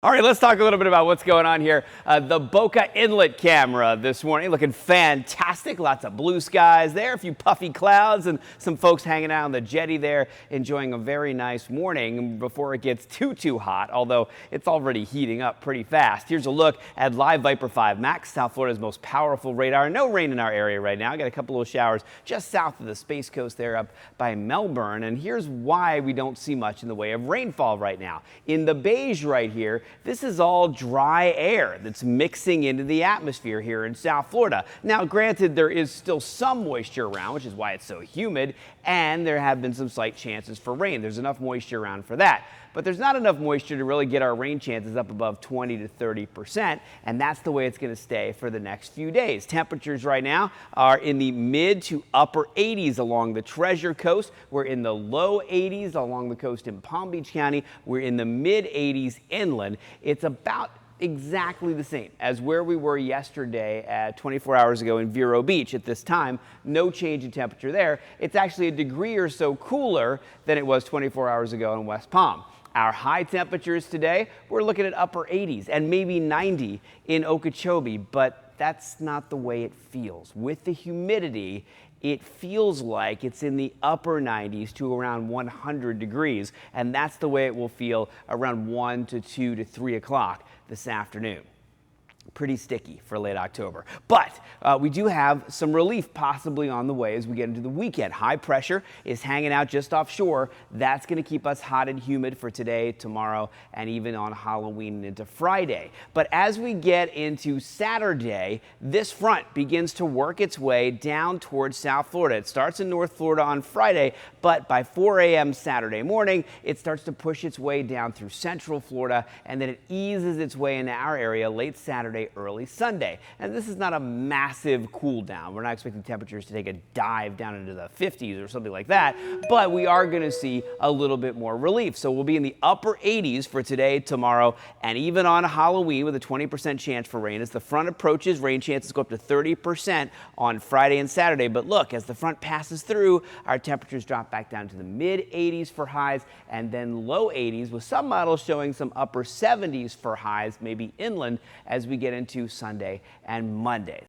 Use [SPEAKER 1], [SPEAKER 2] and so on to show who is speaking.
[SPEAKER 1] All right, let's talk a little bit about what's going on here. The Boca Inlet camera this morning looking fantastic. Lots of blue skies there, a few puffy clouds, and some folks hanging out on the jetty there enjoying a very nice morning before it gets too hot, although it's already heating up pretty fast. Here's a look at Live Viper 5 Max, South Florida's most powerful radar. No rain in our area right now. Got a couple of showers just south of the Space Coast there up by Melbourne, and here's why we don't see much in the way of rainfall right now. In the beige right here, this is all dry air that's mixing into the atmosphere here in South Florida. Now, granted, there is still some moisture around, which is why it's so humid, and there have been some slight chances for rain. There's enough moisture around for that. But there's not enough moisture to really get our rain chances up above 20 to 30%, and that's the way it's going to stay for the next few days. Temperatures right now are in the mid to upper 80s along the Treasure Coast. We're in the low 80s along the coast in Palm Beach County. We're in the mid 80s inland. It's about exactly the same as where we were yesterday at 24 hours ago in Vero Beach. At this time, no change in temperature there. It's actually a degree or so cooler than it was 24 hours ago in West Palm. Our high temperatures today, we're looking at upper 80s and maybe 90 in Okeechobee, but that's not the way it feels. With the humidity, it feels like it's in the upper 90s to around 100 degrees, and that's the way it will feel around 1 to 2 to 3 o'clock this afternoon. Pretty sticky for late October. But we do have some relief possibly on the way as we get into the weekend. High pressure is hanging out just offshore. That's going to keep us hot and humid for today, tomorrow, and even on Halloween and into Friday. But as we get into Saturday, this front begins to work its way down towards South Florida. It starts in North Florida on Friday, but by 4 a.m. Saturday morning, it starts to push its way down through Central Florida, and then it eases its way into our area late Saturday, early Sunday. And this is not a massive cool down. We're not expecting temperatures to take a dive down into the 50s or something like that, but we are going to see a little bit more relief. So we'll be in the upper 80s for today, tomorrow, and even on Halloween with a 20% chance for rain. As the front approaches, rain chances go up to 30% on Friday and Saturday. But look, as the front passes through, our temperatures drop back down to the mid 80s for highs and then low 80s, with some models showing some upper 70s for highs, maybe inland, as we get into Sunday and Monday.